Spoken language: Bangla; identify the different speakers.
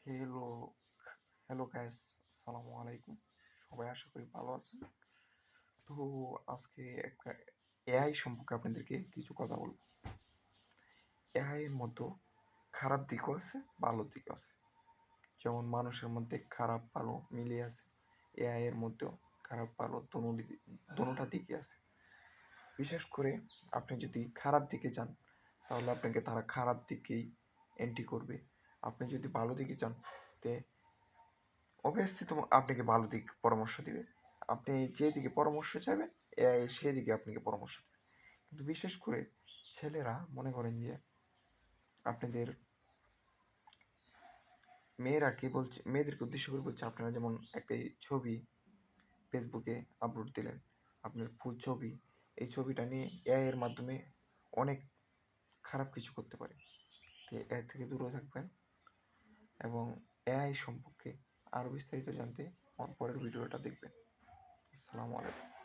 Speaker 1: হ্যালো, হ্যালো গাইস, আসসালামু আলাইকুম। সবাই আশা করি ভালো আছেন। তো আজকে একটা এআই সম্পর্কে আপনাদেরকে কিছু কথা বলব। এআই এর মধ্যে খারাপ দিকও আছে, ভালো দিকও আছে। যেমন মানুষের মধ্যে খারাপ ভালো মিলিয়ে আছে, এআই এর মধ্যেও খারাপ ভালো দোনোটা দিকই আছে। বিশেষ করে আপনি যদি খারাপ দিকে যান, তাহলে আপনাকে তারা খারাপ দিকেই এন্ট্রি করবে। আপনি যদি ভালো দিকে যান, তে অবভিয়াসলি তো আপনাকে ভালো দিক পরামর্শ দিবে। আপনি যেদিকে পরামর্শ চাইবেন, এআই সেদিকে আপনাকে পরামর্শ দেবে। কিন্তু বিশেষ করে ছেলেরা মনে করেন যে আপনাদের মেয়েরা কি বলছে, মেয়েদেরকে উদ্দেশ্য করে বলছে, আপনারা যেমন একটা ছবি ফেসবুকে আপলোড দিলেন, আপনার ফুল ছবি, এই ছবিটা নিয়ে এআই এর মাধ্যমে অনেক খারাপ কিছু করতে পারে। তো এআই থেকে দূরে থাকবেন এবং এআই সম্পর্কে আরও বিস্তারিত জানতে আমার পরের ভিডিওটা দেখবেন। আসসালামু আলাইকুম।